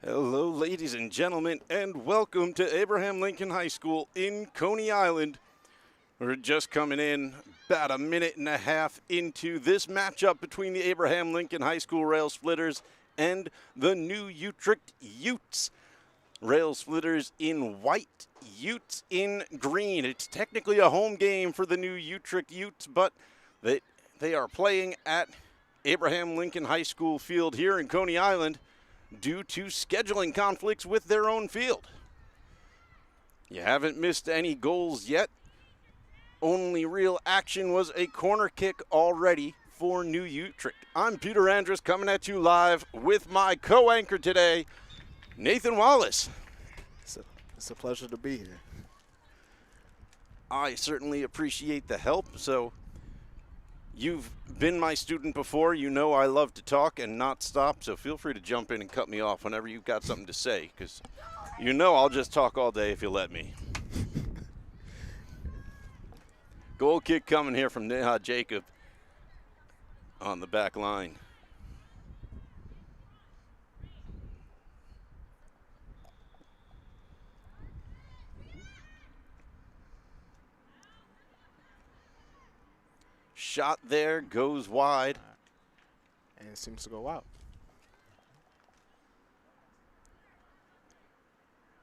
Hello, ladies and gentlemen, and welcome to Abraham Lincoln High School in Coney Island. We're just coming in about a minute and a half into this matchup between the Abraham Lincoln High School Rail Splitters and the new Utrecht Utes. Rail Splitters in white, Utes in green. It's technically a home game for the new Utrecht Utes, but they are playing at Abraham Lincoln High School field here in Coney Island due to scheduling conflicts with their own field. You haven't missed any goals yet. Only real action was a corner kick already for New Utrecht. I'm Peter Andrus coming at you live with my co-anchor today, Nathan Wallace. It's a pleasure to be here. I certainly appreciate the help. So you've been my student before. You know I love to talk and not stop, so feel free to jump in and cut me off whenever you've got something to say, because you know I'll just talk all day if you let me. Goal kick coming here from Neha Jacob on the back line. Shot there, goes wide. And it seems to go out.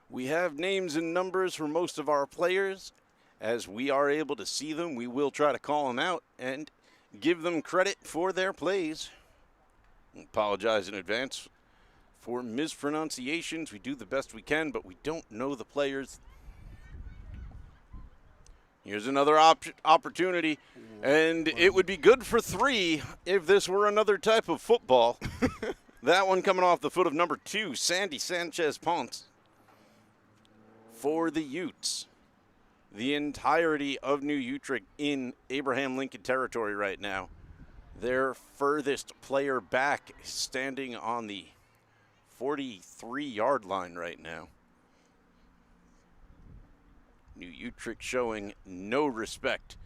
We have names and numbers for most of our players. As we are able to see them, we will try to call them out and give them credit for their plays. Apologize in advance for mispronunciations. We do the best we can, but we don't know the players. Here's another opportunity, and it would be good for 3 if this were another type of football. That one coming off the foot of number 2, Sandy Sanchez-Ponce. For the Utes, the entirety of New Utrecht in Abraham Lincoln territory right now. Their furthest player back standing on the 43-yard line right now. New Utrecht showing no respect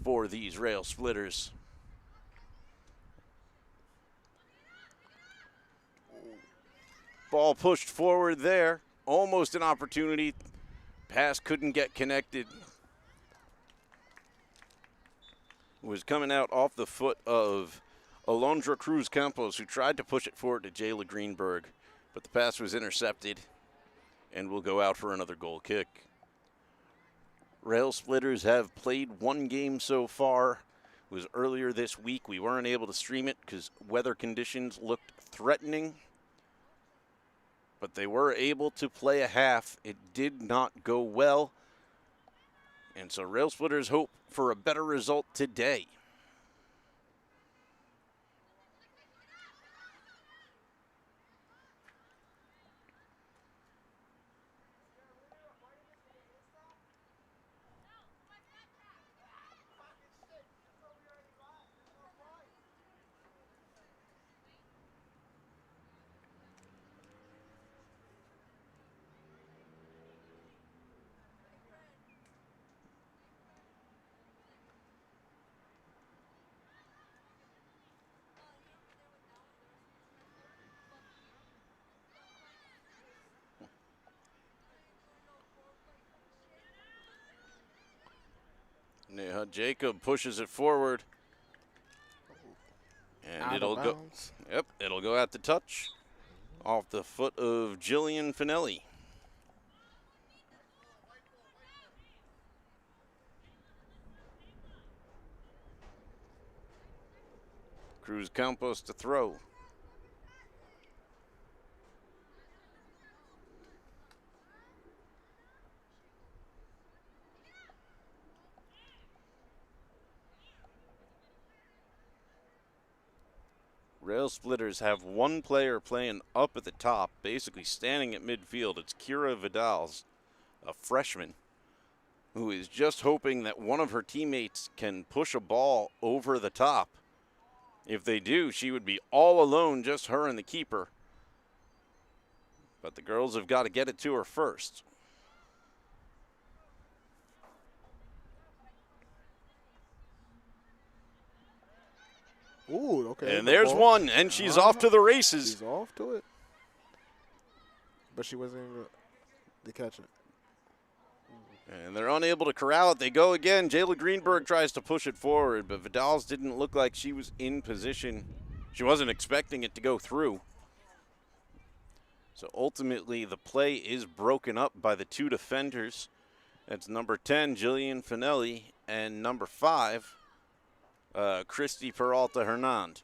for these rail splitters. Ball pushed forward there. Almost an opportunity. Pass couldn't get connected. Was coming out off the foot of Alondra Cruz Campos, who tried to push it forward to Jayla Greenberg, but the pass was intercepted and will go out for another goal kick. Rail Splitters have played 1 game so far. It was earlier this week. We weren't able to stream it because weather conditions looked threatening. But they were able to play a half. It did not go well. And so Rail Splitters hope for a better result today. Neha Jacob pushes it forward. And it'll go. Yep, it'll go at the touch off the foot of Jillian Finelli. Cruz Campos to throw. Rail Splitters have 1 player playing up at the top, basically standing at midfield. It's Kira Vidals, a freshman, who is just hoping that one of her teammates can push a ball over the top. If they do, she would be all alone, just her and the keeper. But the girls have got to get it to her first. Ooh, okay. And there's one, and she's off to the races. She's off to it. but she wasn't able to catch it. And they're unable to corral it. They go again. Jayla Greenberg tries to push it forward, but Vidal's didn't look like she was in position. She wasn't expecting it to go through. So ultimately, the play is broken up by the two defenders. That's number 10, Jillian Finelli, and number 5, Christy Peralta Hernand.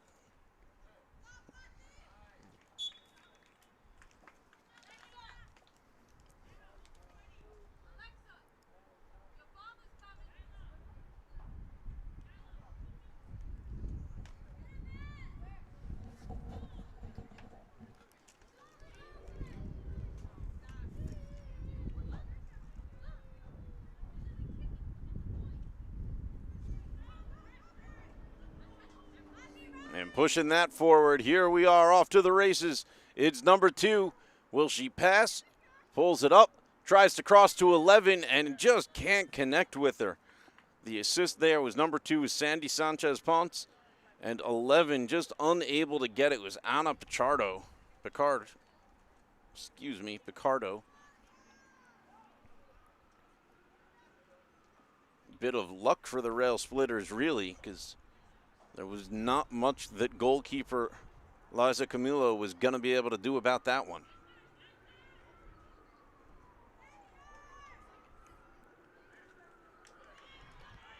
And pushing that forward, here we are off to the races. It's number 2. Will she pass? Pulls it up, tries to cross to 11, and just can't connect with her. The assist there was number 2 was Sandy Sanchez-Ponce, and 11 just unable to get it was Anna Picardo. Bit of luck for the rail splitters, really, because there was not much that goalkeeper Liza Camilo was going to be able to do about that one.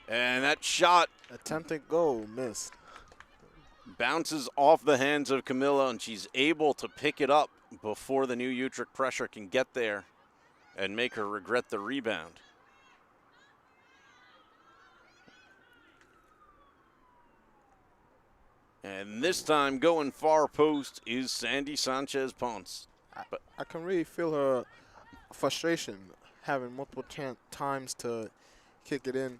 And that shot, Attempted goal, missed. bounces off the hands of Camilo, and she's able to pick it up before the new Utrecht pressure can get there and make her regret the rebound. And this time going far post is Sandy Sanchez-Ponce. I can really feel her frustration having multiple times to kick it in.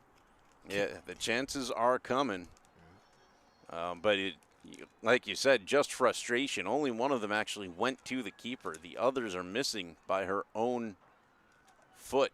Yeah, the chances are coming. But like you said, just frustration. Only one of them actually went to the keeper. The others are missing by her own foot.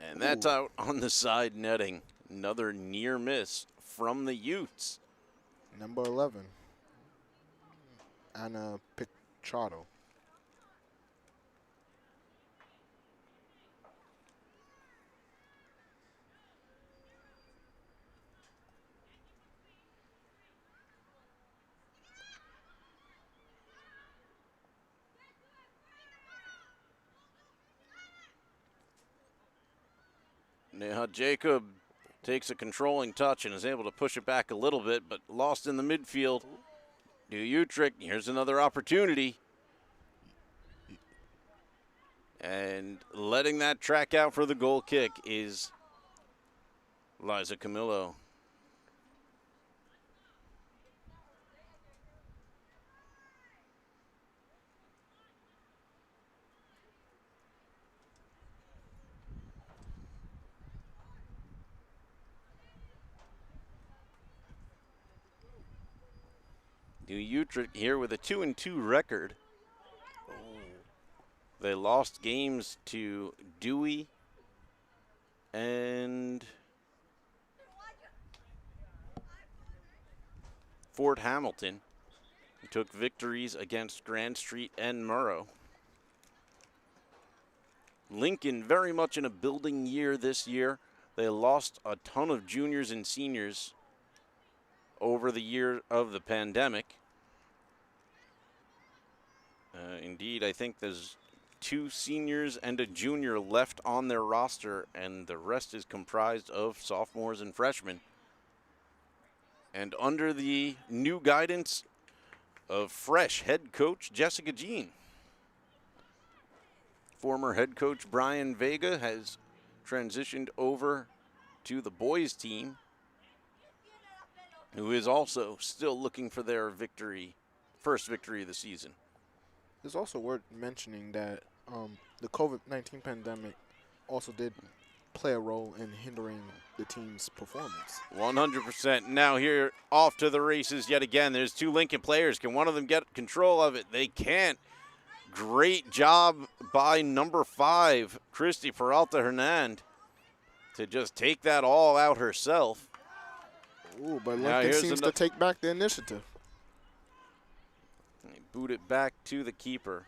And that's out on the side netting. Another near miss from the Utes. Number 11, Anna Picardo. Neha Jacob takes a controlling touch and is able to push it back a little bit, but lost in the midfield. New Utrecht, here's another opportunity. And letting that track out for the goal kick is Liza Camilo. New Utrecht here with a 2-2 record. They lost games to Dewey and Fort Hamilton. They took victories against Grand Street and Murrow. Lincoln very much in a building year this year. They lost a ton of juniors and seniors over the year of the pandemic. Indeed, I think there's 2 seniors and a junior left on their roster, and the rest is comprised of sophomores and freshmen. And under the new guidance of fresh head coach Jessica Jean, former head coach Brian Vega has transitioned over to the boys team, who is also still looking for their first victory of the season. It's also worth mentioning that the COVID-19 pandemic also did play a role in hindering the team's performance. 100%. Now here, off to the races yet again. There's 2 Lincoln players. Can one of them get control of it? They can't. Great job by number 5, Christy Peralta Hernand, to just take that all out herself. Ooh, but Lincoln seems to take back the initiative. They boot it back to the keeper.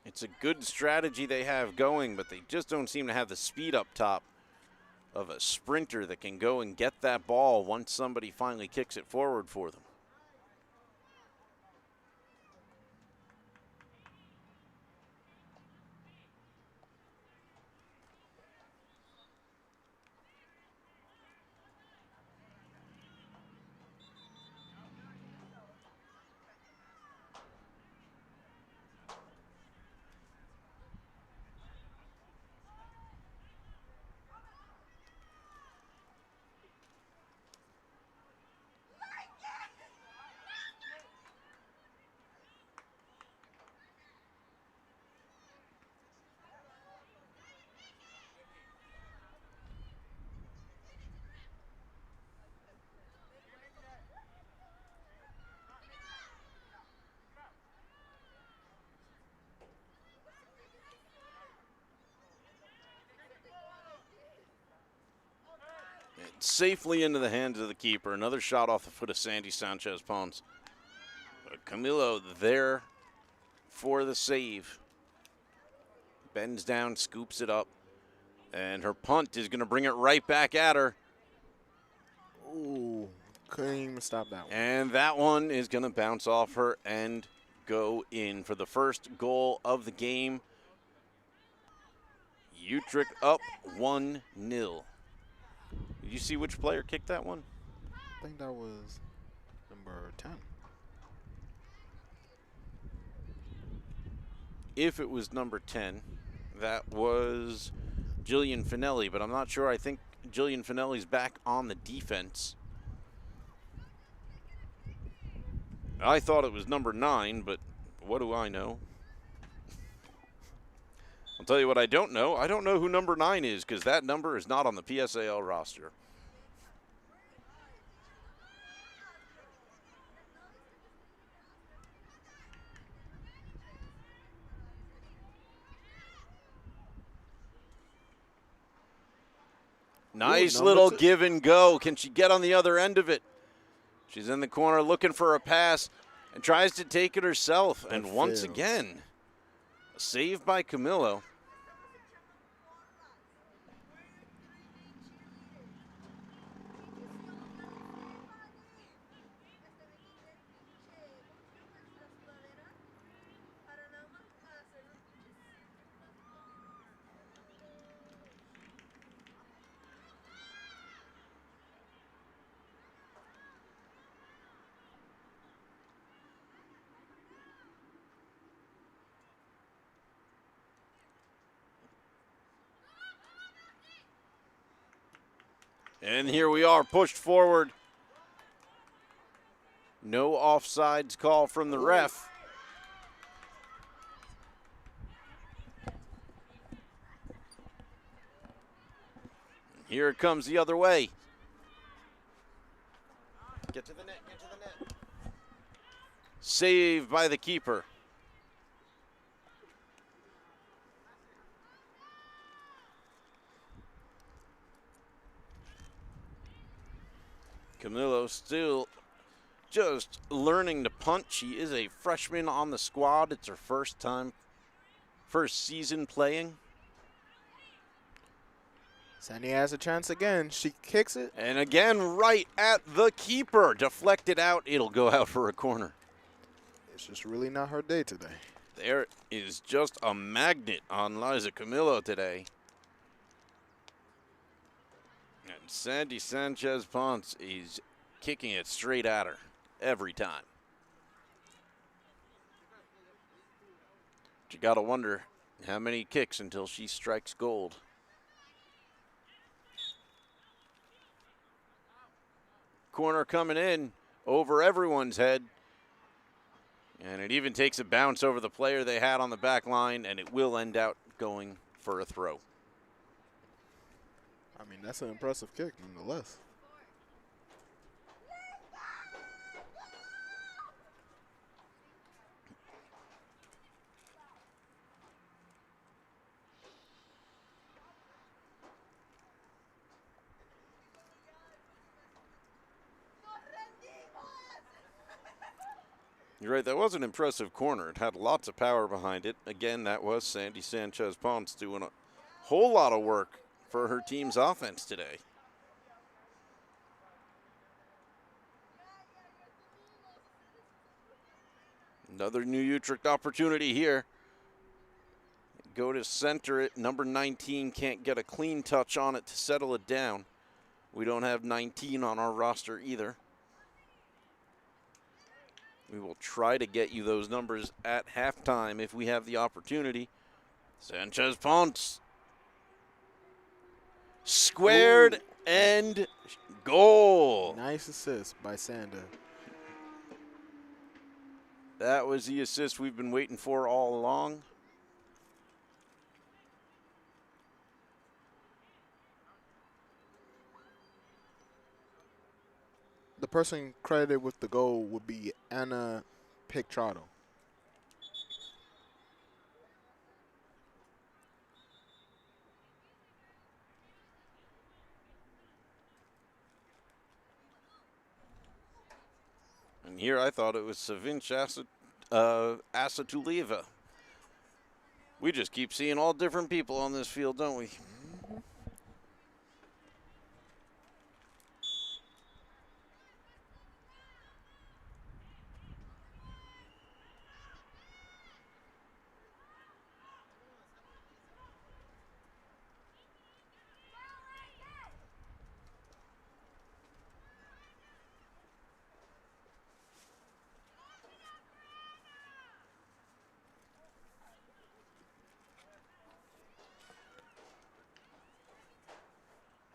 It's a good strategy they have going, but they just don't seem to have the speed up top of a sprinter that can go and get that ball once somebody finally kicks it forward for them. Safely into the hands of the keeper. Another shot off the foot of Sandy Sanchez Pons. But Camilo there for the save. Bends down, scoops it up, and her punt is going to bring it right back at her. Ooh, couldn't even stop that one. And that one is going to bounce off her and go in for the first goal of the game. Utrecht up 1-0. Did you see which player kicked that one? I think that was number 10. If it was number 10, that was Jillian Finelli, but I'm not sure. I think Jillian Finelli's back on the defense. I thought it was number 9, but what do I know? I'll tell you what I don't know. I don't know who number 9 is, because that number is not on the PSAL roster. Nice little give and go. Can she get on the other end of it? She's in the corner looking for a pass and tries to take it herself. And once again, a save by Camilo. And here we are, pushed forward. No offsides call from the ref. Here it comes the other way. Get to the net, get to the net. Saved by the keeper. Camilo still just learning to punt. She is a freshman on the squad. It's her first season playing. Sandy has a chance again. She kicks it. And again, right at the keeper. Deflected out. It'll go out for a corner. It's just really not her day today. There is just a magnet on Liza Camillo today. And Sandy Sanchez-Ponce is kicking it straight at her every time. You got to wonder how many kicks until she strikes gold. Corner coming in over everyone's head. And it even takes a bounce over the player they had on the back line, and it will end out going for a throw. I mean, that's an impressive kick nonetheless. You're right, that was an impressive corner. It had lots of power behind it. Again, that was Sandy Sanchez-Ponce doing a whole lot of work for her team's offense today. Another New Utrecht opportunity here. Go to center it. Number 19 can't get a clean touch on it to settle it down. We don't have 19 on our roster either. We will try to get you those numbers at halftime if we have the opportunity. Sanchez-Ponce. Squared. Ooh. And goal. Nice assist by Sander. That was the assist we've been waiting for all along. The person credited with the goal would be Anna Picciardo. And here I thought it was Savinch Asatuliva. We just keep seeing all different people on this field, don't we?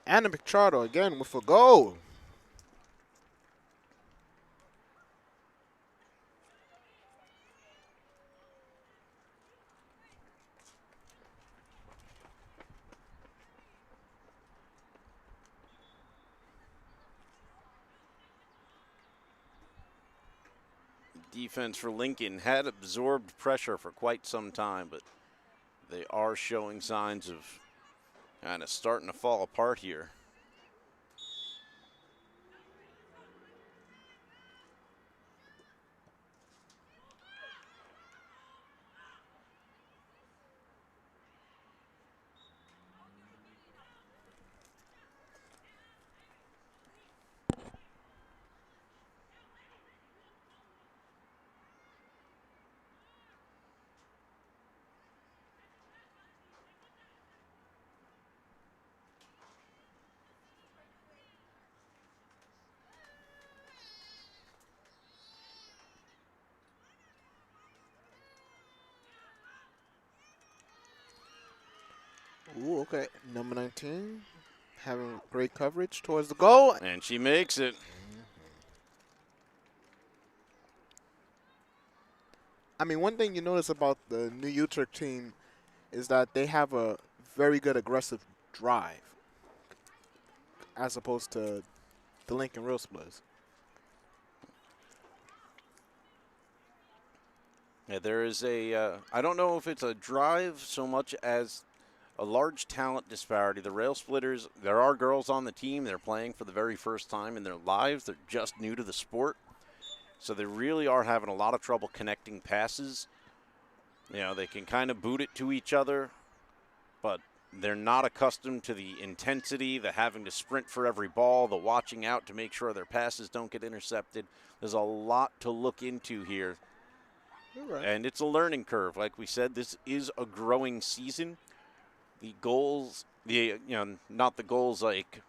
Anna Picciardo again with a goal. Defense for Lincoln had absorbed pressure for quite some time, but they are showing signs of kind of starting to fall apart here. Ooh, okay. Number 19 having great coverage towards the goal. And she makes it. I mean, one thing you notice about the New Utrecht team is that they have a very good aggressive drive as opposed to the Lincoln Real Splitters. Yeah, there is a, I don't know if it's a drive so much as a large talent disparity. The Rail Splitters, there are girls on the team. They're playing for the very first time in their lives. They're just new to the sport. So they really are having a lot of trouble connecting passes. You know, they can kind of boot it to each other, but they're not accustomed to the intensity, the having to sprint for every ball, the watching out to make sure their passes don't get intercepted. There's a lot to look into here. You're right. And it's a learning curve. Like we said, this is a growing season. The goals, not the goals like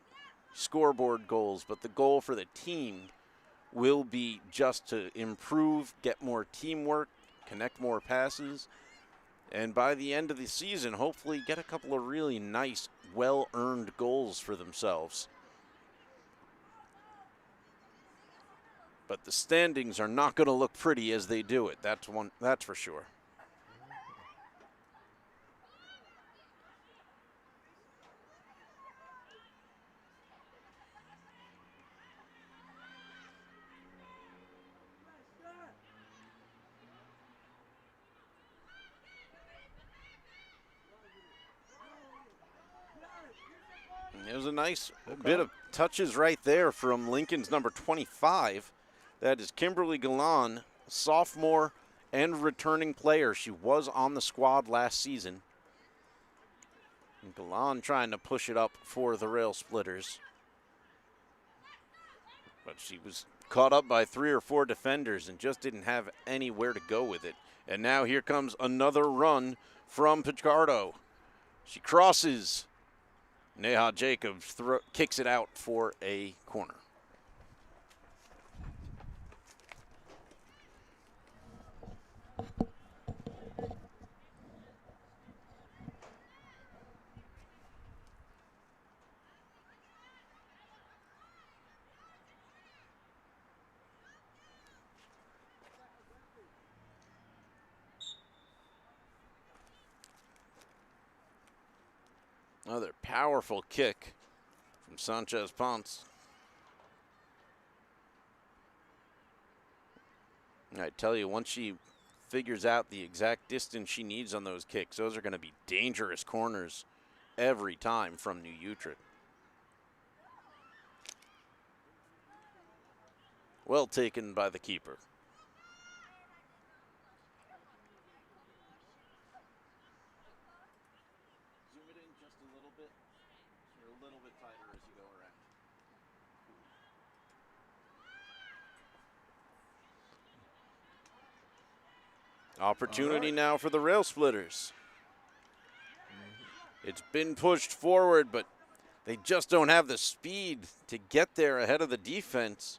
scoreboard goals, but the goal for the team will be just to improve, get more teamwork, connect more passes, and by the end of the season, hopefully get a couple of really nice, well-earned goals for themselves. But the standings are not going to look pretty as they do it. That's for sure. It was a nice bit of touches right there from Lincoln's number 25. That is Kimberly Galan, sophomore and returning player. She was on the squad last season. And Galan trying to push it up for the Rail Splitters. But she was caught up by 3 or 4 defenders and just didn't have anywhere to go with it. And now here comes another run from Picardo. She crosses. Neha Jacobs kicks it out for a corner. Another powerful kick from Sanchez Ponce. I tell you, once she figures out the exact distance she needs on those kicks, those are going to be dangerous corners every time from New Utrecht. Well taken by the keeper. Zoom it in just a little bit. You're a little bit tighter as you go around. Opportunity now for the Rail Splitters. It's been pushed forward, but they just don't have the speed to get there ahead of the defense.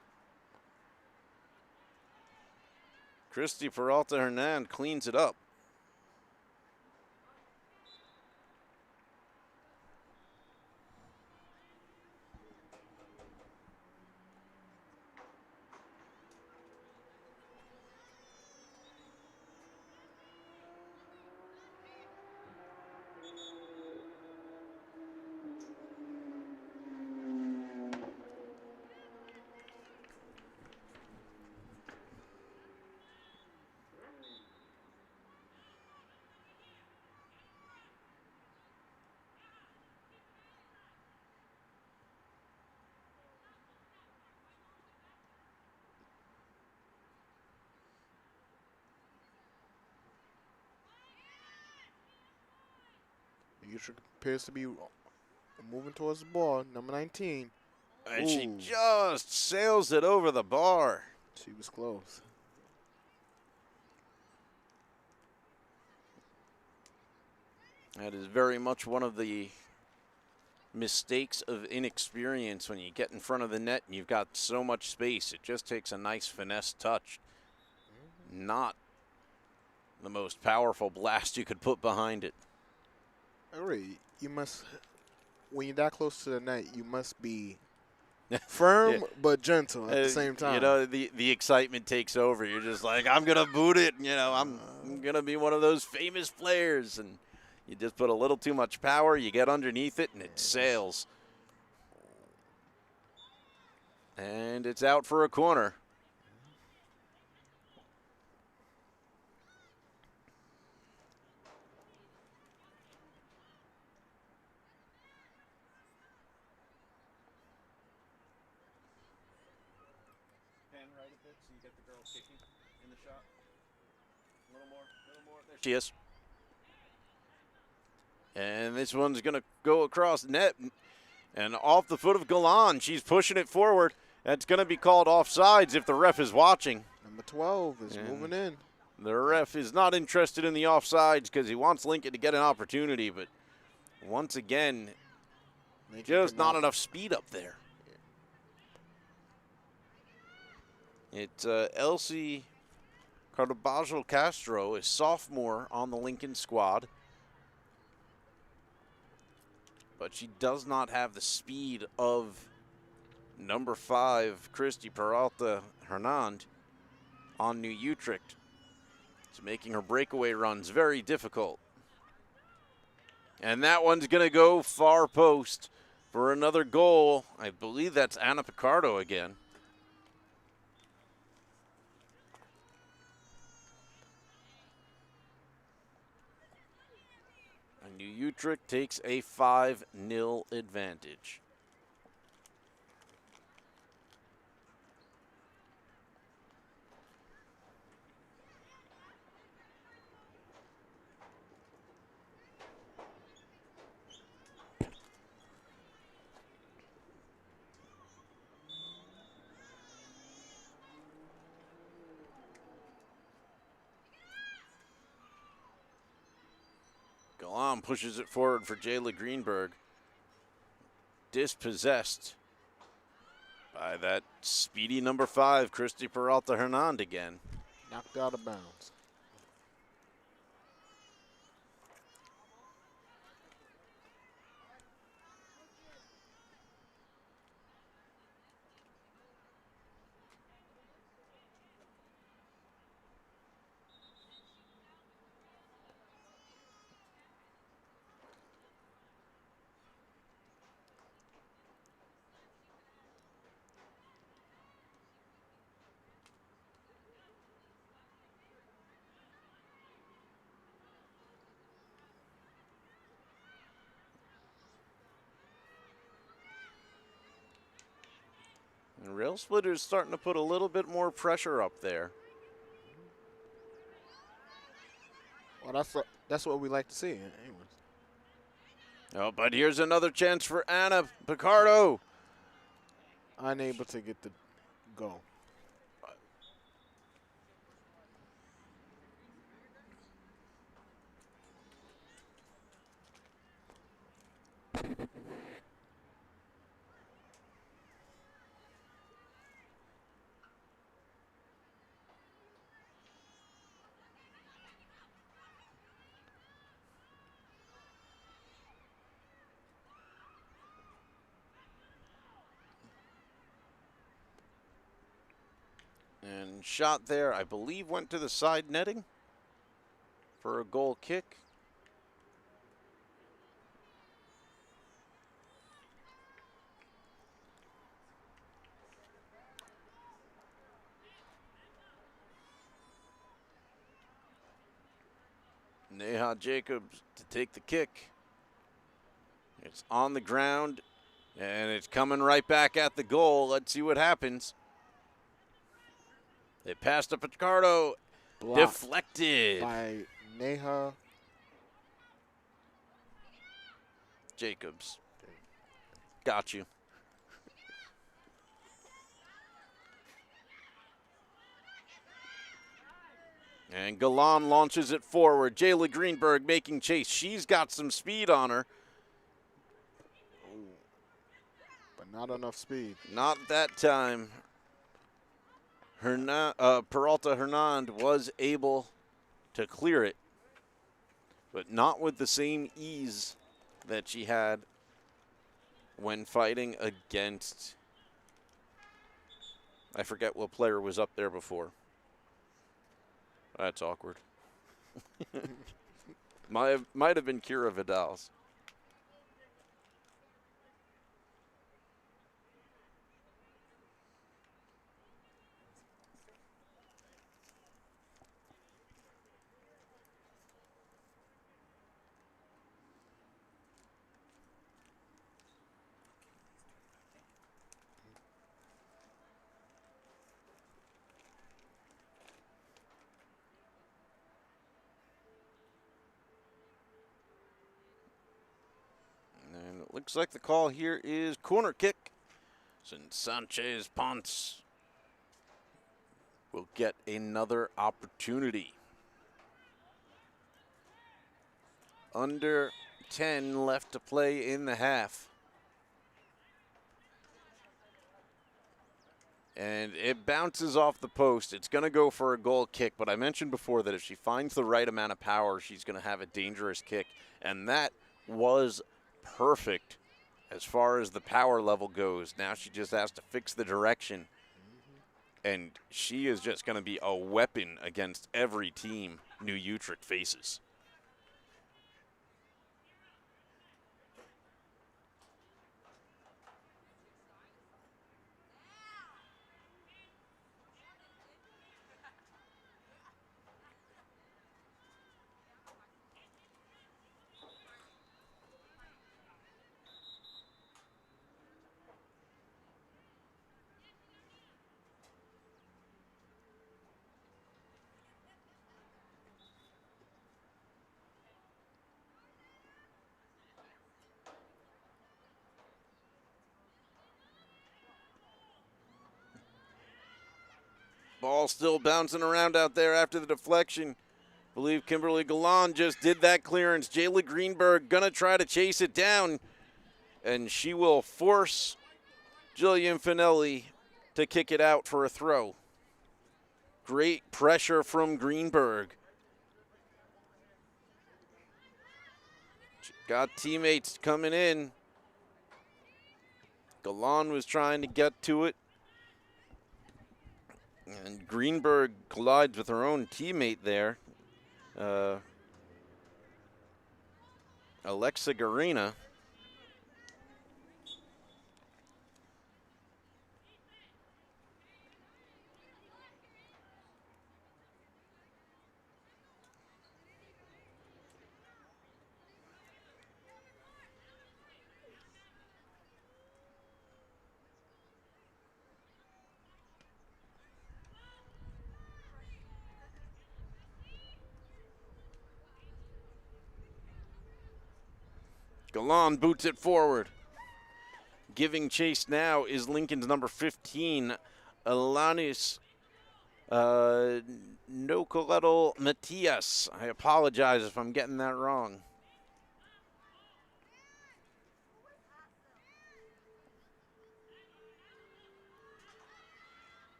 Christy Peralta Hernan cleans it up. Utrecht appears to be moving towards the ball. Number 19. And she just sails it over the bar. She was close. That is very much one of the mistakes of inexperience when you get in front of the net and you've got so much space. It just takes a nice finesse touch. Not the most powerful blast you could put behind it. Alright, you must, when you're that close to the net, you must be firm but gentle at the same time. You know, the excitement takes over. You're just like, I'm going to boot it. You know, I'm going to be one of those famous players. And you just put a little too much power. You get underneath it, and it sails. And it's out for a corner. Right a bit so you get the girl kicking in the shot. A little more, a little more. There she is. And this one's going to go across net and off the foot of Galan. She's pushing it forward. That's going to be called offsides if the ref is watching. Number 12 is moving in. The ref is not interested in the offsides because he wants Lincoln to get an opportunity, but once again, just not enough speed up there. It's Elsie Cardabajo Castro, a sophomore on the Lincoln squad. But she does not have the speed of number 5, Christy Peralta Hernand on New Utrecht. It's making her breakaway runs very difficult. And that one's going to go far post for another goal. I believe that's Anna Picardo again. And New Utrecht takes a 5-0 advantage. Galan pushes it forward for Jayla Greenberg. Dispossessed by that speedy number 5, Christy Peralta Hernand again. Knocked out of bounds. And Rail Splitter's starting to put a little bit more pressure up there. Well, that's what we like to see. Anyways. Oh, but here's another chance for Anna Picardo. Unable to get the goal. And shot there, I believe, went to the side netting for a goal kick. Neha Jacobs to take the kick. It's on the ground, and it's coming right back at the goal. Let's see what happens. They passed to Picardo. Blocked Deflected. by Neha Jacobs. Got you. And Galan launches it forward. Jayla Greenberg making chase. She's got some speed on her. but not enough speed. Not that time. Peralta Hernand was able to clear it, but not with the same ease that she had when fighting against, I forget what player was up there before. That's awkward. Might have been Kira Vidal's. looks like the call here is corner kick. Since Sanchez Ponce will get another opportunity. Under 10 left to play in the half. And it bounces off the post. It's going to go for a goal kick, but I mentioned before that if she finds the right amount of power, she's going to have a dangerous kick. And that was perfect as far as the power level goes. Now she just has to fix the direction. And she is just going to be a weapon against every team New Utrecht faces. Ball still bouncing around out there after the deflection. I believe Kimberly Galan just did that clearance. Jayla Greenberg gonna try to chase it down, and she will force Jillian Finelli to kick it out for a throw. Great pressure from Greenberg. Got teammates coming in. Galan was trying to get to it. And Greenberg collides with her own teammate there. Alexa Garina. Galan boots it forward. Giving chase now is Lincoln's number 15, Alanis Nocoletto Matias. I apologize if I'm getting that wrong.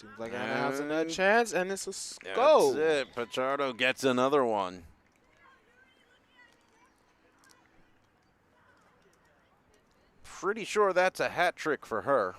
Seems like Anna has another chance, and it's a goal. That's it. Pichardo gets another one. Pretty sure that's a hat trick for her.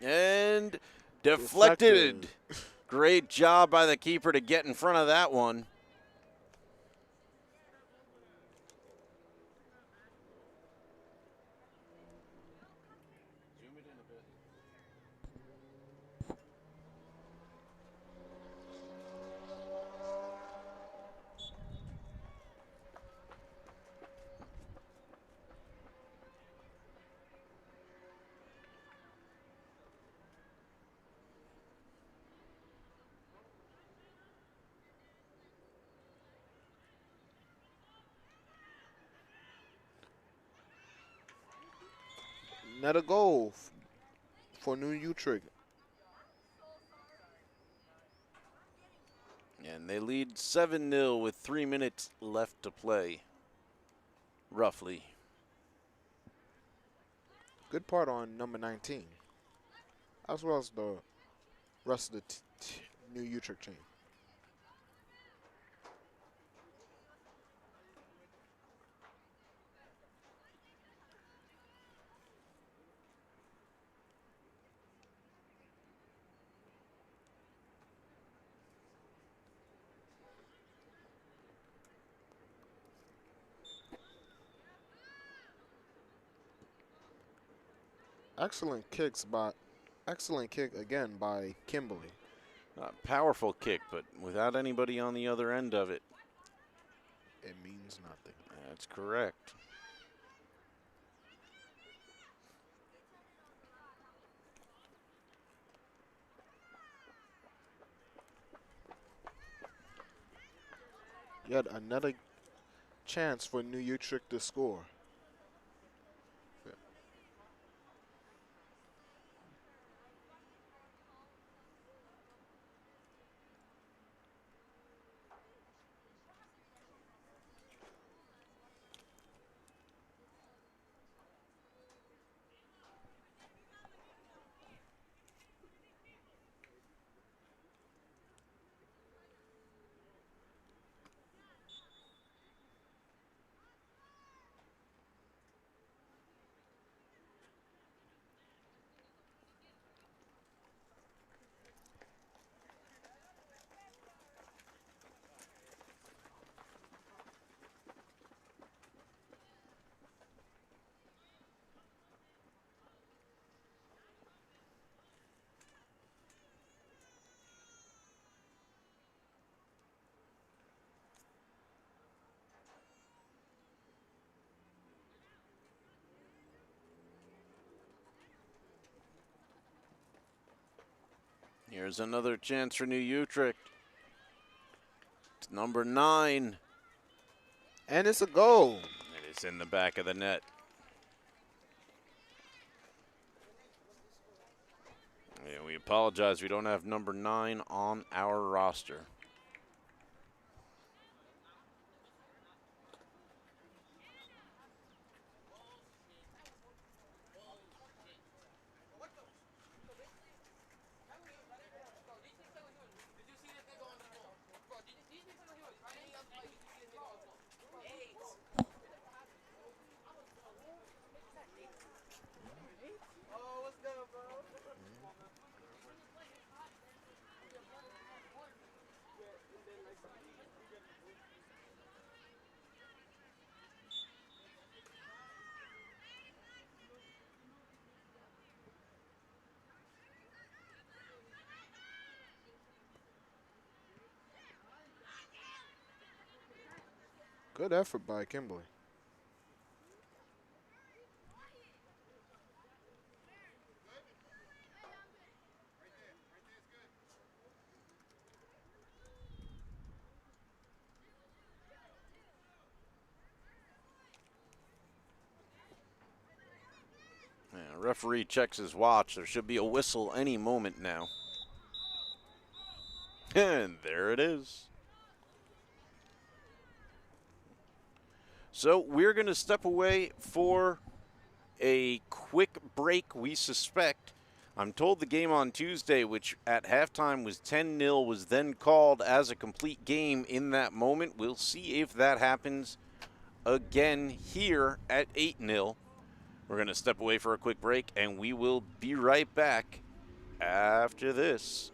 And deflected. Great job by the keeper to get in front of that one. Another goal for New Utrecht. And they lead 7-0 with 3 minutes left to play, roughly. Good part on number 19, as well as the rest of the New Utrecht team. Excellent kick again by Kimberly. Powerful kick, but without anybody on the other end of it. It means nothing. That's correct. Yet another chance for New Utrecht to score. Here's another chance for New Utrecht. It's number 9. And it's a goal. It is in the back of the net. Yeah, we apologize. We don't have number 9 on our roster. Good effort by Kimberly. Yeah, referee checks his watch. There should be a whistle any moment now. And there it is. So we're going to step away for a quick break, we suspect. I'm told the game on Tuesday, which at halftime was 10-0, was then called as a complete game in that moment. We'll see if that happens again here at 8-0. We're going to step away for a quick break, and we will be right back after this.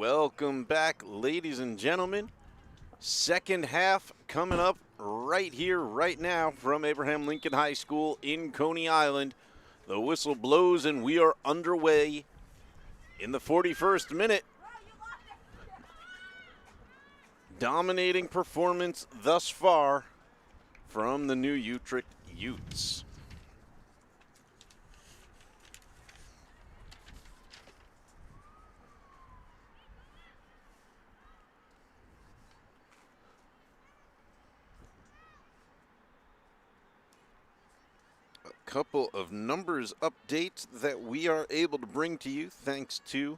Welcome back, ladies and gentlemen. Second half coming up right here, right now from Abraham Lincoln High School in Coney Island. The whistle blows and we are underway in the 41st minute. Dominating performance thus far from the new Utrecht Utes. Couple of numbers updates that we are able to bring to you thanks to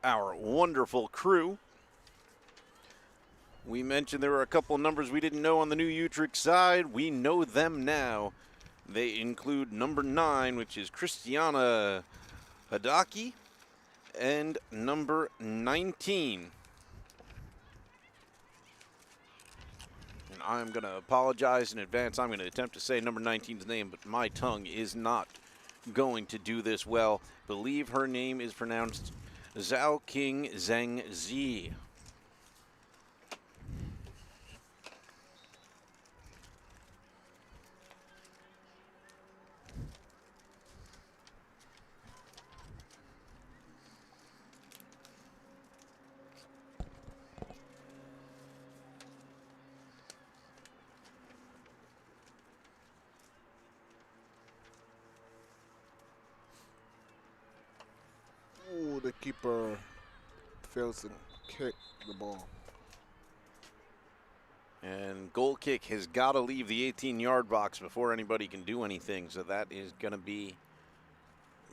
our wonderful crew. We mentioned there were a couple of numbers we didn't know on the new Utrecht side. We know them now. They include number 9, which is Christiana Hadaki, and number 19. And I'm going to apologize in advance. I'm going to attempt to say number 19's name, but my tongue is not going to do this well. Believe her name is pronounced Zhao King Zheng Zi. Ooh, the keeper fails to kick the ball. And goal kick has got to leave the 18-yard box before anybody can do anything. So that is going to be,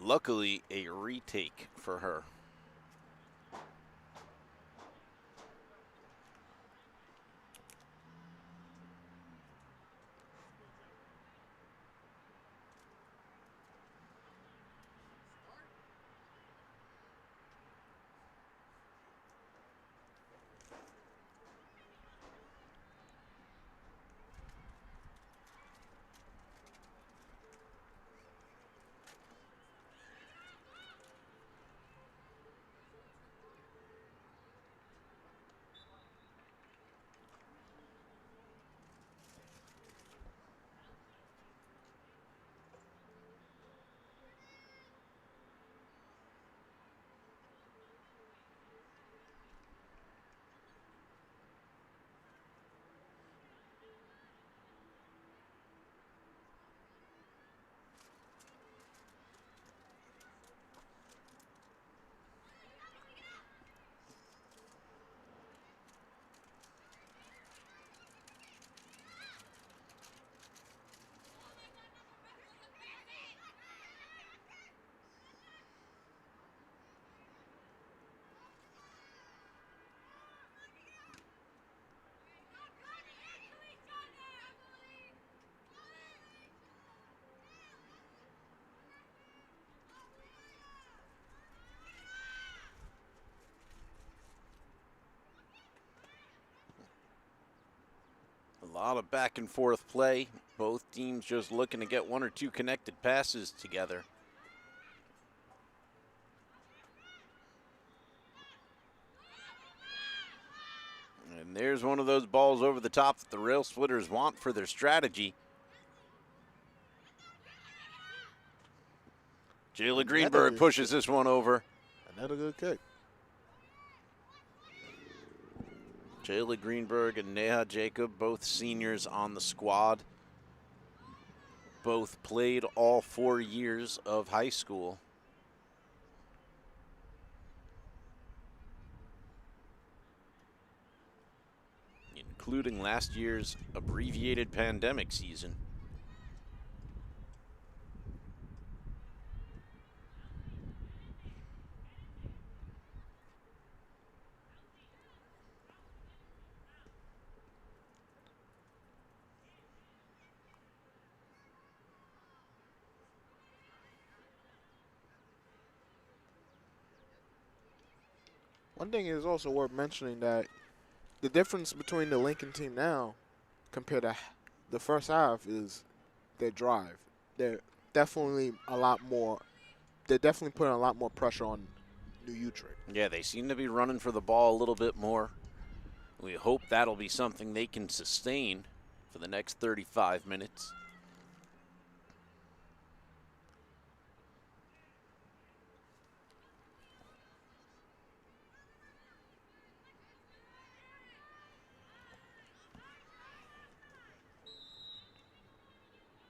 luckily, a retake for her. A lot of back and forth play. Both teams just looking to get 1 or 2 connected passes together. And there's one of those balls over the top that the Rail Splitters want for their strategy. Jayla Greenberg pushes this one over. Another good kick. Jayla Greenberg and Neha Jacob, both seniors on the squad. Both played all 4 years of high school. Including last year's abbreviated pandemic season. One thing is also worth mentioning that the difference between the Lincoln team now compared to the first half is their drive. They're definitely a lot more. They're definitely putting a lot more pressure on New Utrecht. Yeah, they seem to be running for the ball a little bit more. We hope that'll be something they can sustain for the next 35 minutes.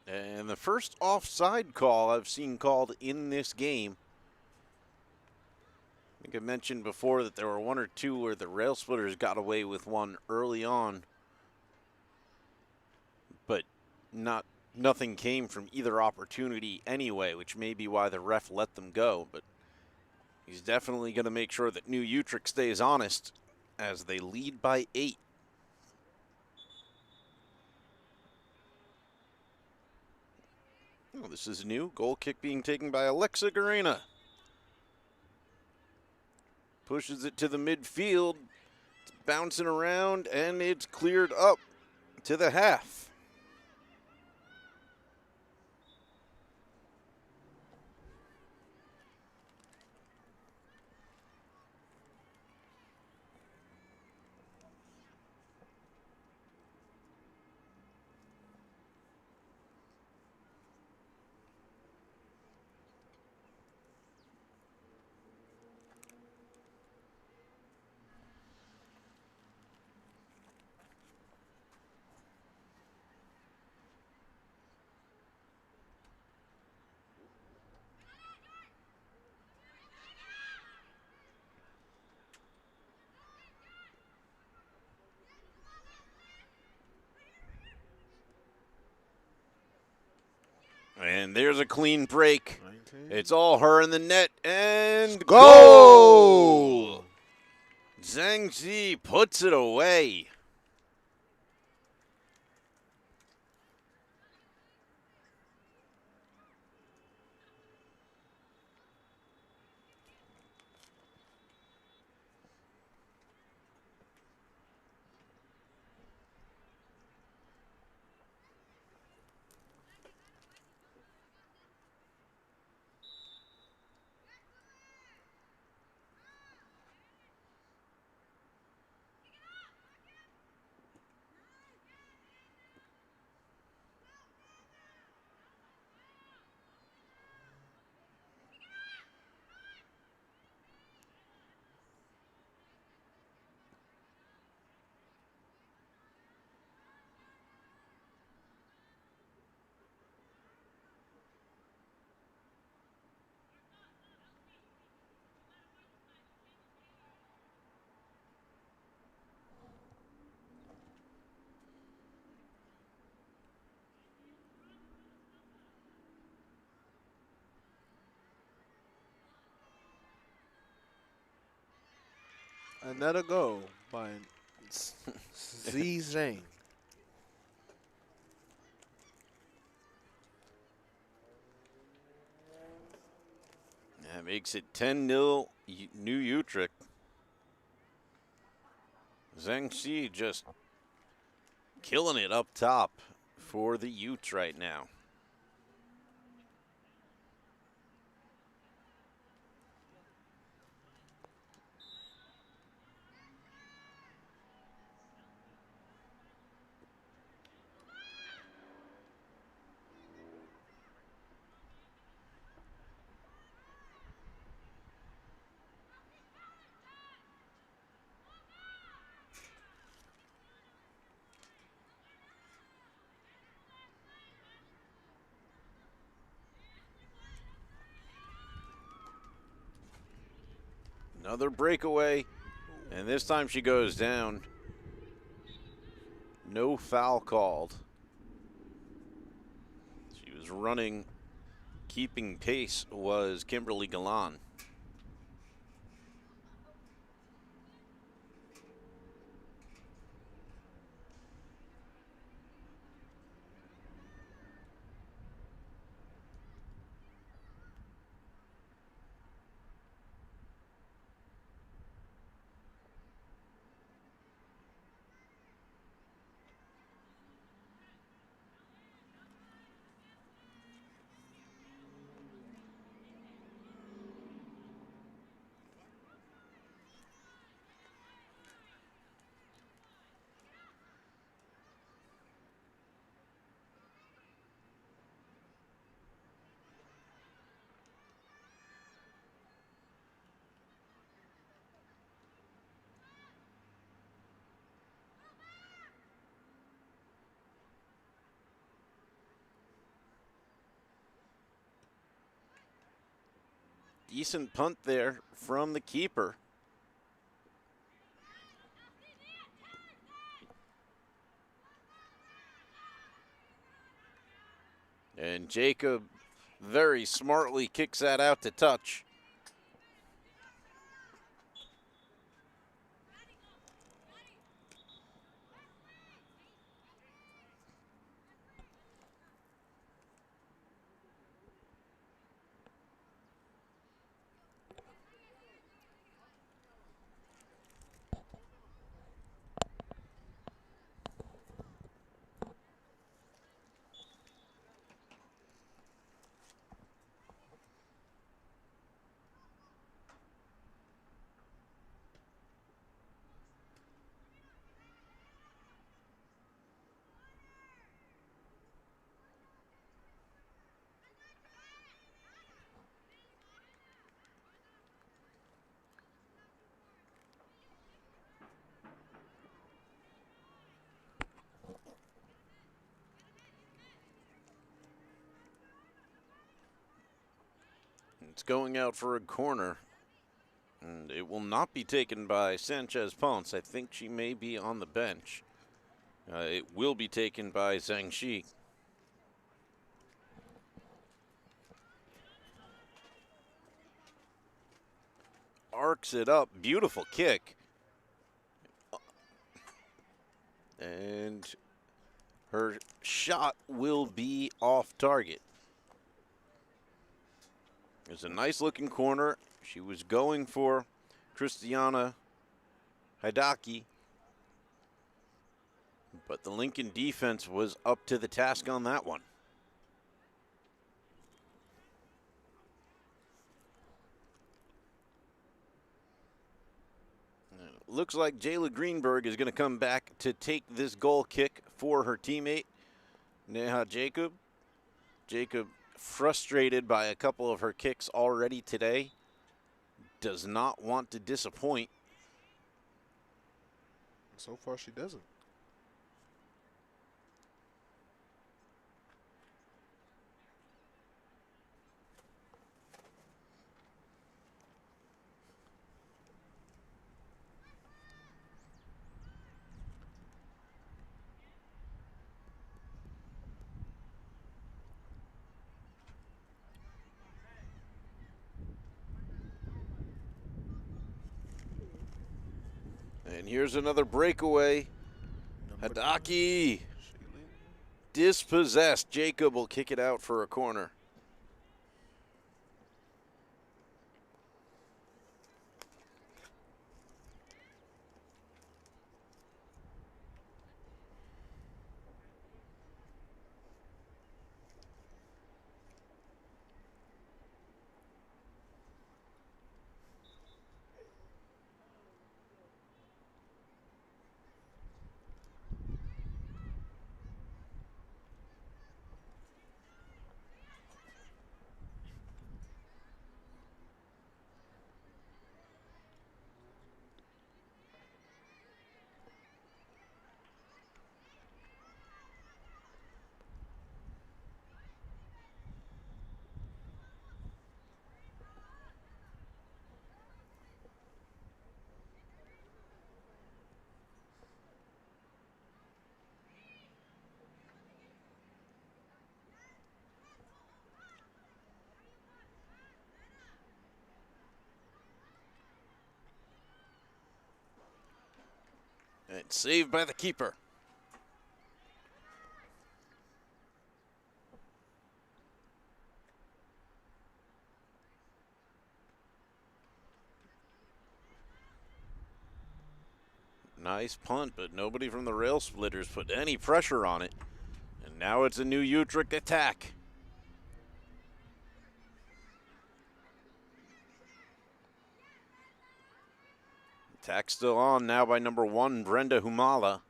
And the first offside call I've seen called in this game. I think I mentioned before that there were one or two where the rail splitters got away with one early on, but nothing came from either opportunity anyway, which may be why the ref let them go. But he's definitely going to make sure that New Utrecht stays honest as they lead by 8. Oh, this is new. Goal kick being taken by Alexa Garena. Pushes it to the midfield. It's bouncing around, and it's cleared up to the half. And there's a clean break. 19. It's all her in the net, and Goal! goal! Zhang Zi puts it away. Another goal by Zi Zhang. That makes it 10-0 New Utrecht. Zhang Xi just killing it up top for the Utes right now. Another breakaway, and this time she goes down. No foul called. She was running, keeping pace was Kimberly Galan. Decent punt there from the keeper. And Jacob very smartly kicks that out to touch. It's going out for a corner, and it will not be taken by Sanchez Ponce. I think she may be on the bench. It will be taken by Zhang Shi. Arcs it up. Beautiful kick. And her shot will be off target. It's a nice looking corner. She was going for Christiana Hidaki, but the Lincoln defense was up to the task on that one. Looks like Jayla Greenberg is going to come back to take this goal kick for her teammate, Neha Jacob. Jacob, frustrated by a couple of her kicks already today, does not want to disappoint. So far, she doesn't. And here's another breakaway. Hidaki dispossessed. Jacob will kick it out for a corner. And saved by the keeper. Nice punt, but nobody from the rail splitters put any pressure on it. And now it's a new Utrecht attack. Attack still on now by number 1, Brenda Humala.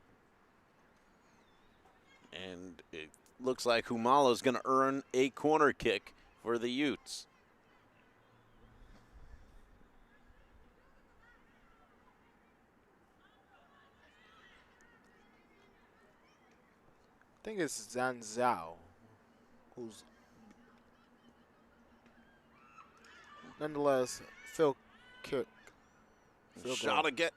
And it looks like Humala is going to earn a corner kick for the Utes. I think it's Zhan Zhao, who's nonetheless, Phil kick. Field goal. Shot again.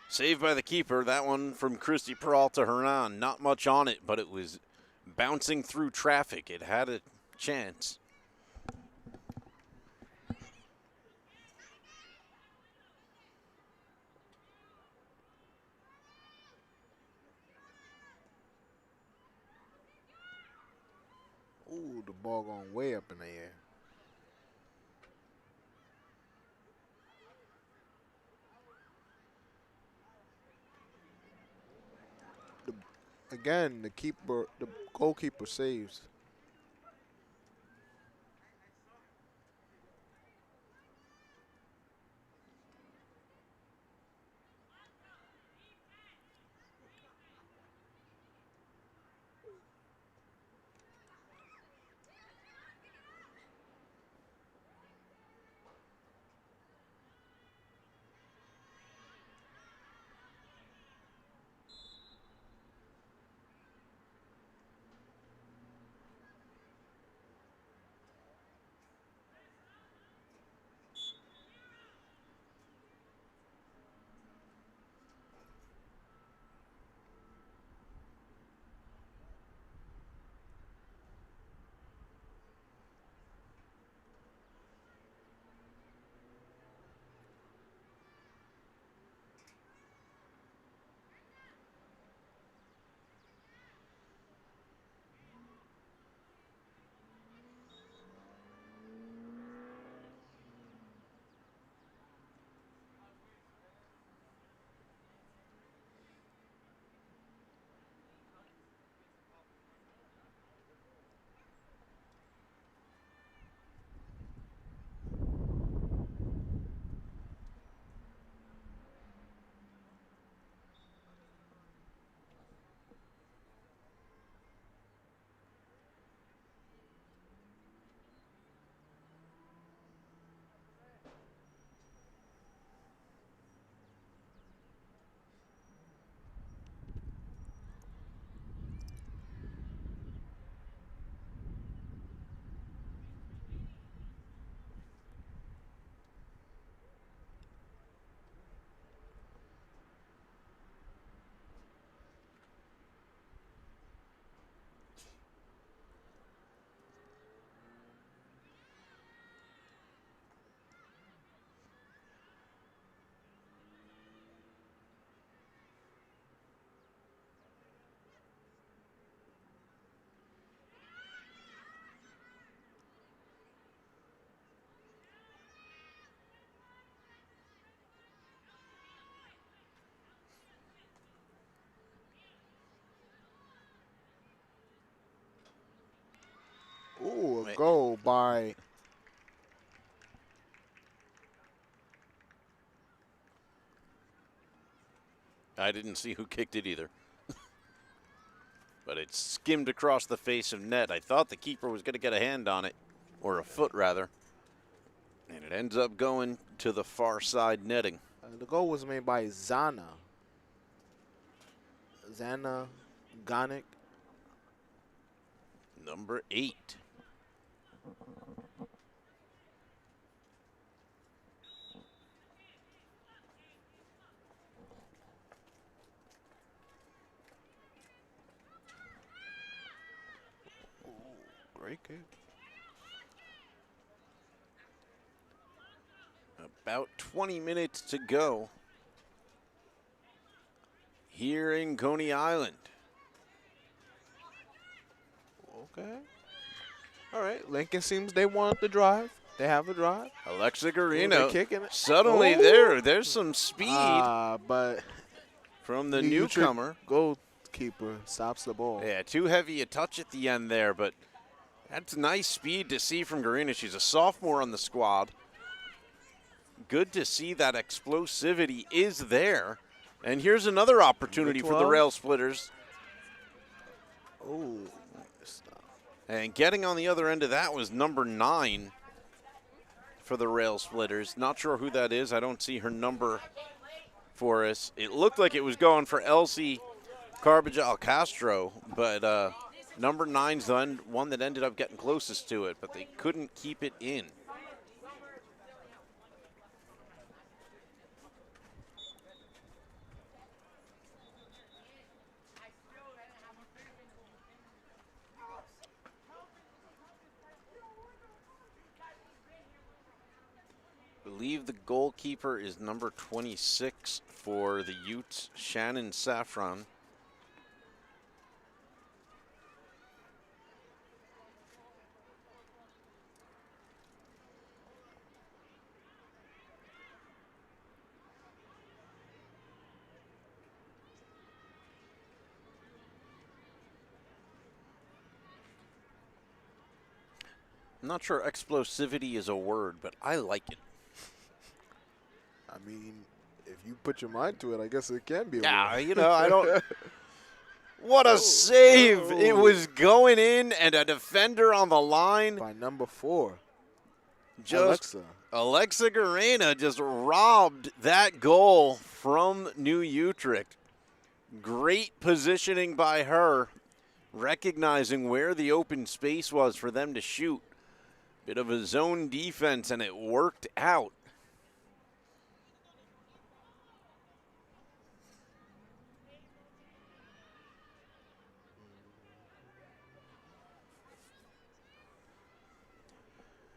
Saved by the keeper. That one from Christy Peralta Hernan. Not much on it, but it was bouncing through traffic. It had a chance. Ooh, the ball going way up in the air. Again, the goalkeeper saves. Ooh, a goal by I didn't see who kicked it either. But it skimmed across the face of net. I thought the keeper was going to get a hand on it, or a foot rather. And it ends up going to the far side netting. the goal was made by Zana Gonic. Number 8. Great kick. About 20 minutes to go here in Coney Island. Okay. All right. Lincoln seems they want the drive. They have a drive. Alexa They're Garino kicking it. suddenly Oh. there's some speed But from the New Utrecht newcomer. goalkeeper stops the ball. Yeah, too heavy a touch at the end there, but that's nice speed to see from Garina. She's a sophomore on the squad. Good to see that explosivity is there. And here's another opportunity for the 12. Rail Splitters. Oh. And getting on the other end of that was number 9 for the Rail Splitters. Not sure who that is. I don't see her number for us. It looked like it was going for Elsie Carbajal Castro, but number 9's the one that ended up getting closest to it, but they couldn't keep it in. believe the goalkeeper is number 26 for the Utes, Shannon Saffron. I'm not sure explosivity is a word, but I like it. I mean, if you put your mind to it, I guess it can be. Yeah, you know, I don't. What a save! It was going in, and a defender on the line. By number 4, Just Alexa Garena just robbed that goal from New Utrecht. Great positioning by her, recognizing where the open space was for them to shoot. Bit of a zone defense, and it worked out.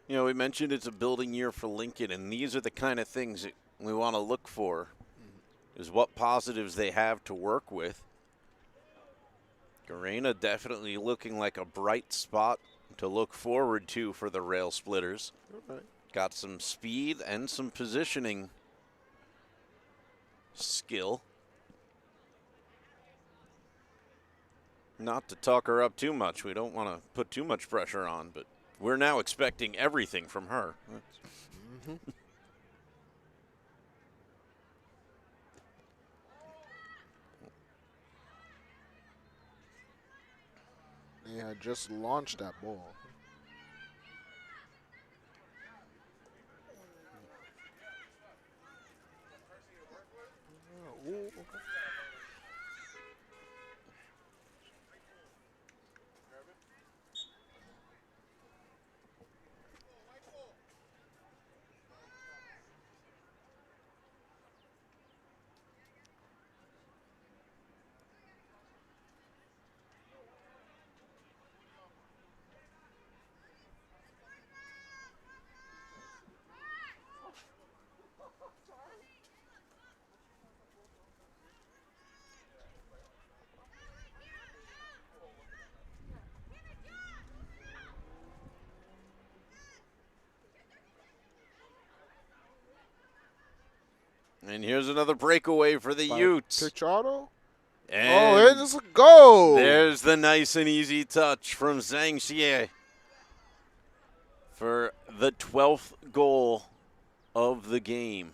You know, we mentioned it's a building year for Lincoln, and these are the kind of things that we want to look for, is what positives they have to work with. Garena definitely looking like a bright spot to look forward to for the Rail Splitters. Right. Got some speed and some positioning skill. Not to talk her up too much. We don't want to put too much pressure on, but we're now expecting everything from her. They had just launched that ball. Ooh, okay. And here's another breakaway for the Utes. Pichardo? And Oh, there's a goal. there's the nice and easy touch from Zhang Xie for the 12th goal of the game.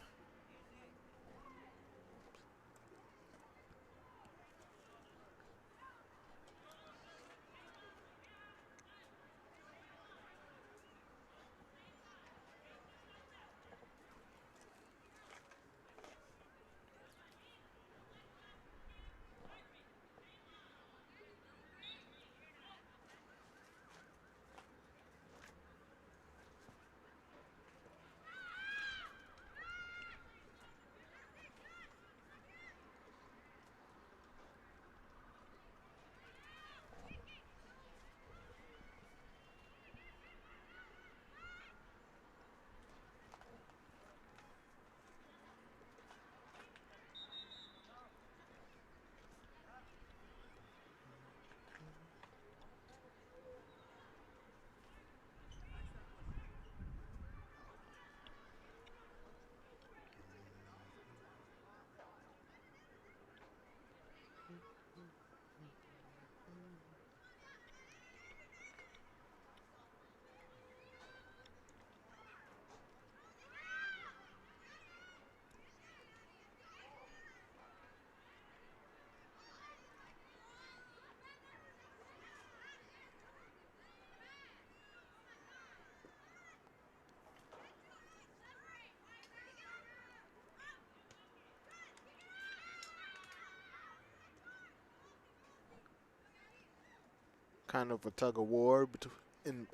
Kind of a tug of war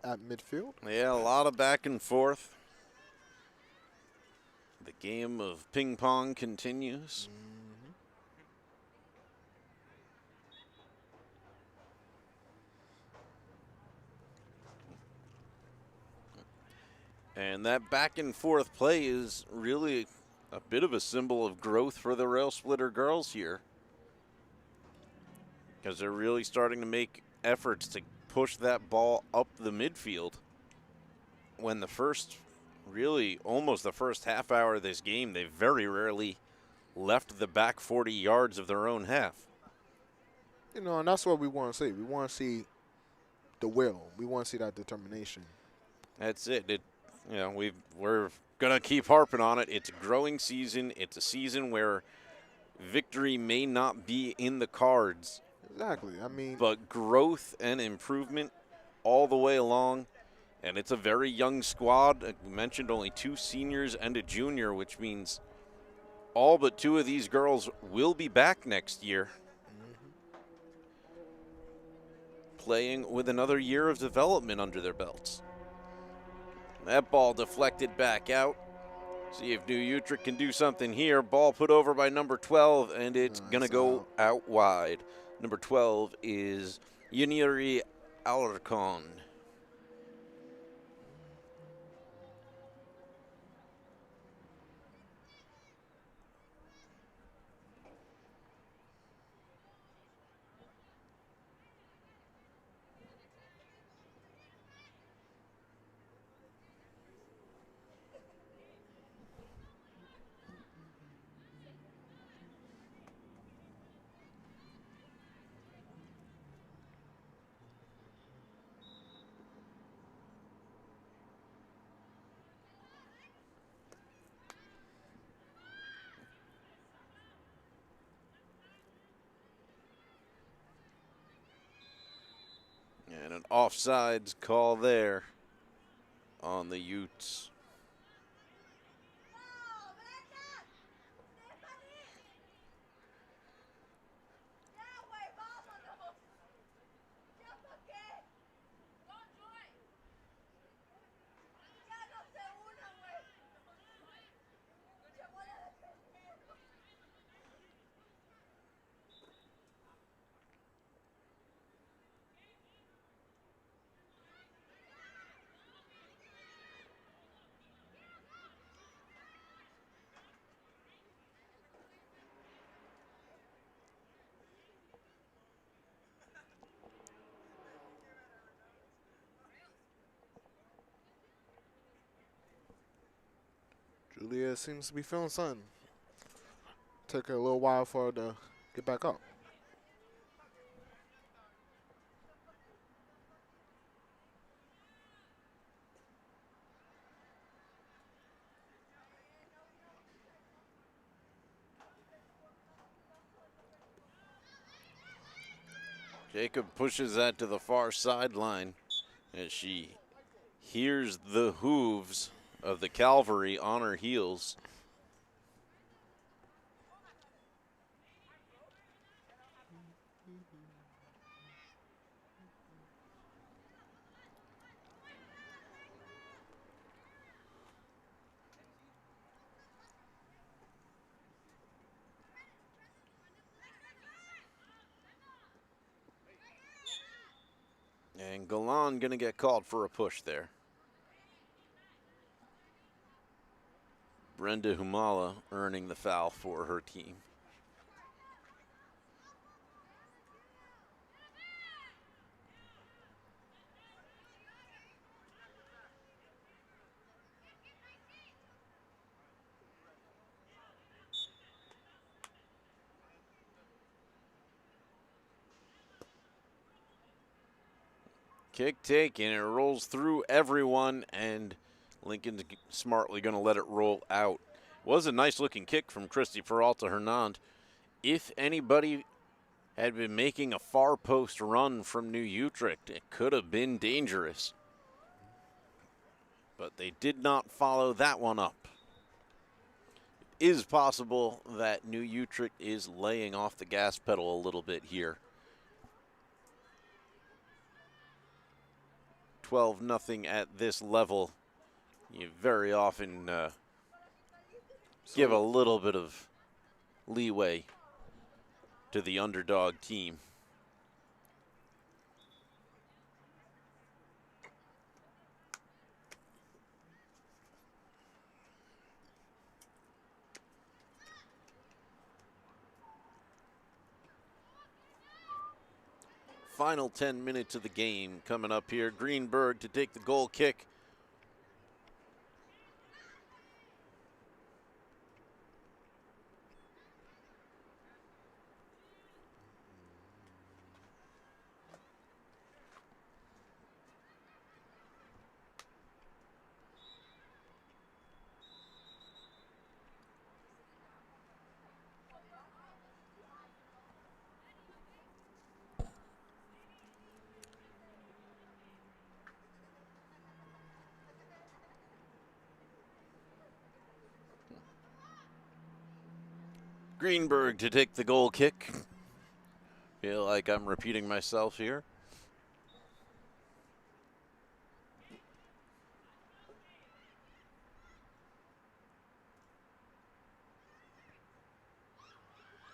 at midfield. Yeah, a lot of back and forth. The game of ping pong continues. And that back and forth play is really a bit of a symbol of growth for the Rail Splitter girls here, because they're really starting to make efforts to push that ball up the midfield. When the first, really almost the first half hour of this game, they very rarely left the back 40 yards of their own half. You know, and that's what we want to see. We want to see the will. We want to see that determination. That's it. We're gonna keep harping on it. It's a growing season. It's a season where victory may not be in the cards. Exactly. I mean, but growth and improvement all the way along. And it's a very young squad. I mentioned only 2 seniors and a junior, which means all but 2 of these girls will be back next year, playing with another year of development under their belts. That ball deflected back out. See if New Utrecht can do something here. Ball put over by number 12, and it's going to go out wide. Number 12 is Yuniri Alarcon. And an offsides call there on the Utes. Julia seems to be feeling something. Took her a little while for her to get back up. Jacob pushes that to the far sideline as she hears the hooves of the cavalry on her heels. And Galan going to get called for a push there. Brenda Humala earning the foul for her team. Kick taken, it rolls through everyone, and Lincoln's smartly going to let it roll out. Was a nice looking kick from Christy Peralta Hernand. If anybody had been making a far post run from New Utrecht, it could have been dangerous. But they did not follow that one up. It is possible that New Utrecht is laying off the gas pedal a little bit here. 12-0 at this level. You very often give a little bit of leeway to the underdog team. Final 10 minutes of the game coming up here. Greenberg to take the goal kick. Greenberg to take the goal kick. Feel like I'm repeating myself here.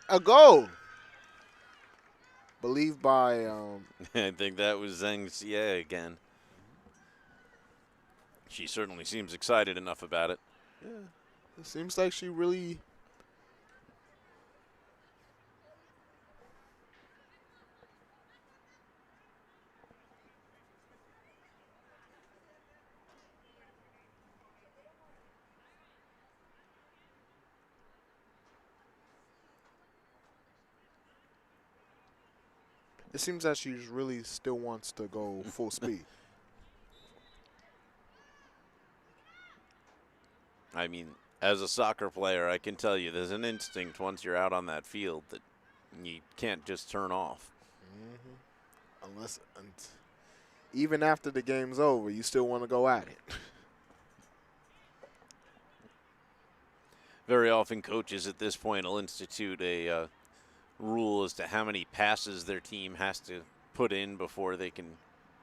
A goal. Believed by I think that was Zhang Xie again. She certainly seems excited enough about it. yeah, it seems like she really it seems that she really still wants to go full speed. I mean, as a soccer player, I can tell you there's an instinct once you're out on that field that you can't just turn off. Unless, even after the game's over, you still want to go at it. Very often coaches at this point will institute a rule as to how many passes their team has to put in before they can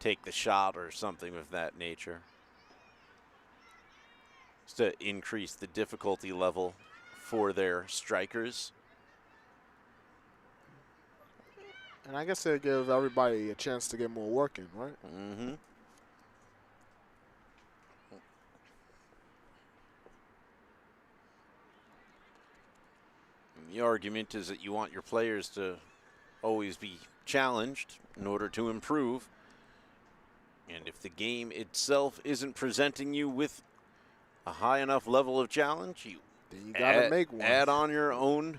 take the shot or something of that nature. Just to increase the difficulty level for their strikers. And I guess it gives everybody a chance to get more work in, right? Mm-hmm. The argument is that you want your players to always be challenged in order to improve. And if the game itself isn't presenting you with a high enough level of challenge, Then you gotta make one. add on your own.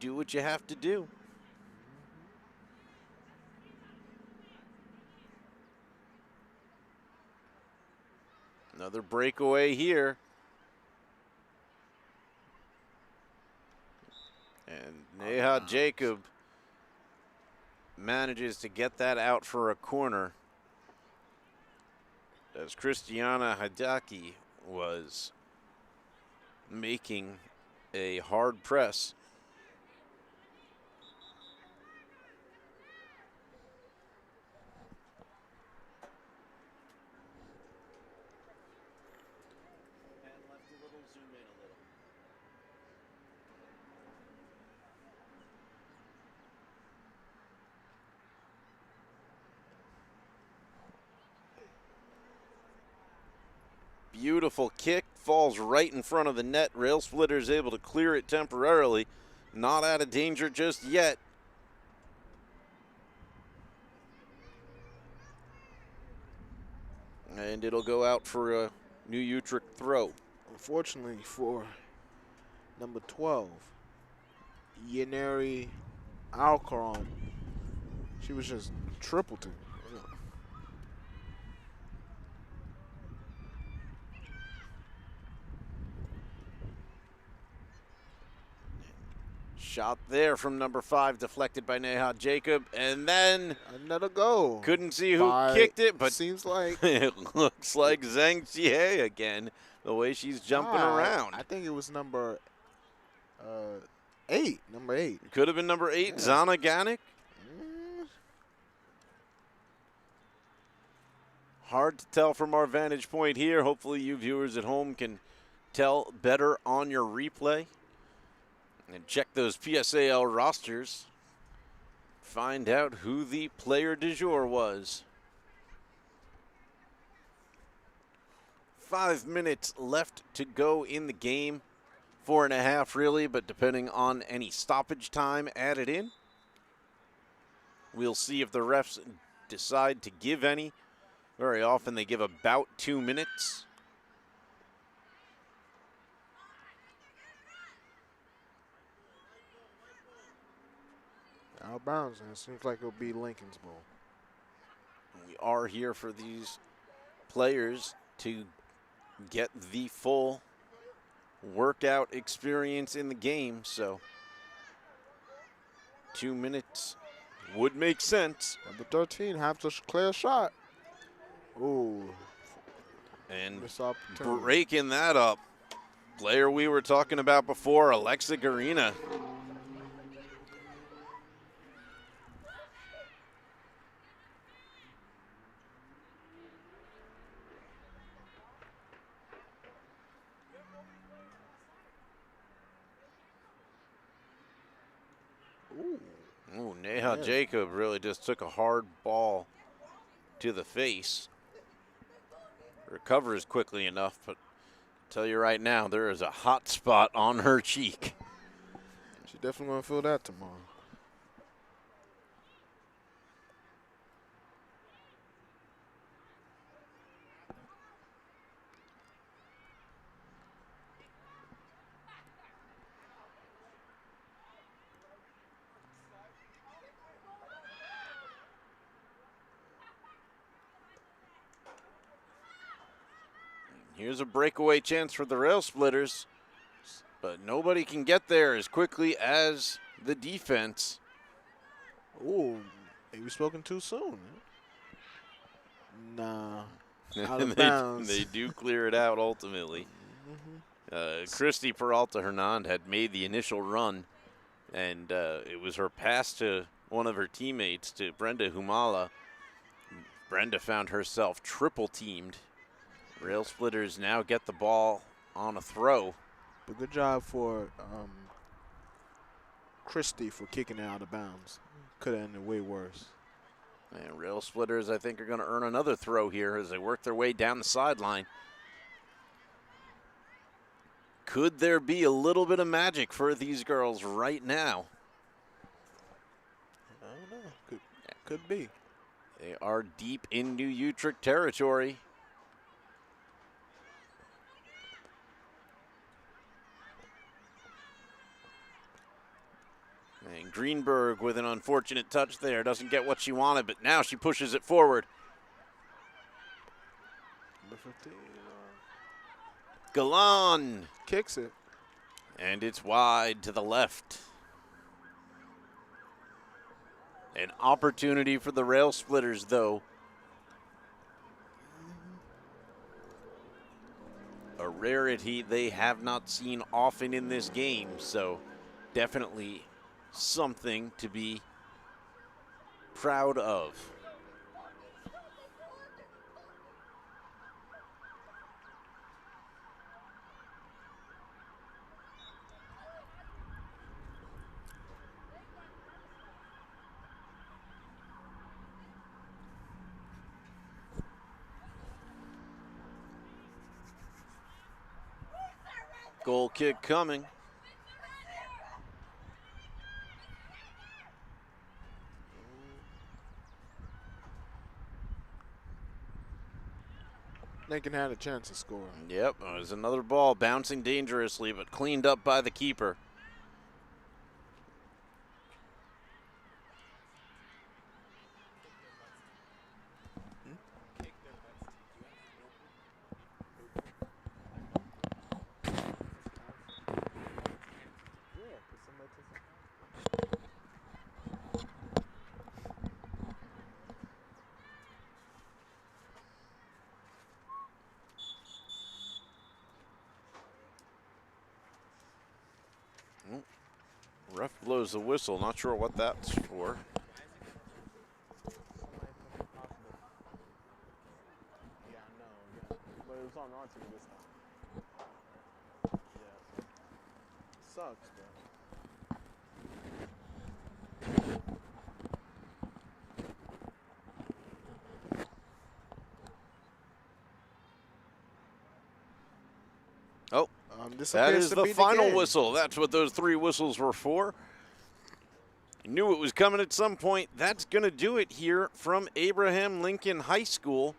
Do what you have to do. Another breakaway here. And Neha Jacob manages to get that out for a corner, as Christiana Hidaki was making a hard press. Beautiful kick, falls right in front of the net. Rail Splitter is able to clear it temporarily. Not out of danger just yet. And it'll go out for a New Utrecht throw. Unfortunately for number 12, Yeneri Alcaron, she was just tripled. Shot there from number 5, deflected by Neha Jacob, and then Another goal. couldn't see who kicked it, but seems like it looks like Zhang Xie again, the way she's jumping around. I think it was number 8. Number 8. Could have been number 8, Yeah. Zana Ganic. Hard to tell from our vantage point here. Hopefully you viewers at home can tell better on your replay. And check those PSAL rosters. Find out who the player du jour was. 5 minutes left to go in the game. 4.5 really, but depending on any stoppage time added in. We'll see if the refs decide to give any. Very often they give about 2 minutes. Out of bounds, and it seems like it'll be Lincoln's ball. We are here for these players to get the full workout experience in the game, so 2 minutes would make sense. Number 13 have to clear a shot. Ooh, And missed opportunity. breaking that up, player we were talking about before, Alexa Garina. Ooh, Neha Jacob really just took a hard ball to the face. Recovers quickly enough, but I'll tell you right now, there is a hot spot on her cheek. She's definitely going to feel that tomorrow. Here's a breakaway chance for the Rail Splitters, but nobody can get there as quickly as the defense. Ooh, maybe spoken too soon. Nah, out And of bounds. they do clear it out ultimately. Christy Peralta Hernand had made the initial run, and it was her pass to one of her teammates, to Brenda Humala. Brenda found herself triple teamed. Rail Splitters now get the ball on a throw. But good job for Christie for kicking it out of bounds. Could have ended way worse. And Rail Splitters, I think, are going to earn another throw here as they work their way down the sideline. Could there be a little bit of magic for these girls right now? I don't know. Could be. They are deep in New Utrecht territory. And Greenberg with an unfortunate touch there. Doesn't get what she wanted, but now she pushes it forward. Number 15. Galan. Kicks it. And it's wide to the left. An opportunity for the Rail Splitters, though. A rarity they have not seen often in this game, so definitely something to be proud of. Goal kick coming. Lincoln had a chance to score. Yep, it was another ball bouncing dangerously, but cleaned up by the keeper. Ref blows the whistle. Not sure what that's for. Yeah, I know. Yeah. But it was on our team this time. Yeah. Sucks, bro. Oh, This That appears is to the be final game. whistle. That's what those 3 whistles were for. You knew it was coming at some point. That's going to do it here from Abraham Lincoln High School.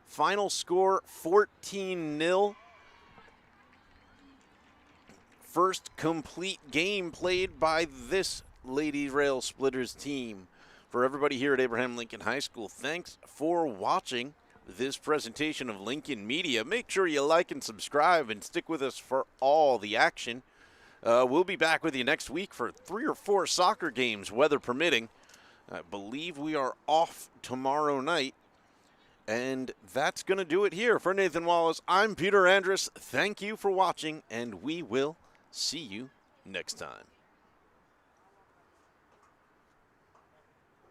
Final score 14-0. First complete game played by this Lady Rail Splitters team. For everybody here at Abraham Lincoln High School, thanks for watching this presentation of Lincoln Media. Make sure you like and subscribe and stick with us for all the action. We'll be back with you next week for 3 or 4 soccer games, weather permitting. I believe we are off tomorrow night. And that's going to do it here. For Nathan Wallace, I'm Peter Andrus. Thank you for watching, and we will see you next time.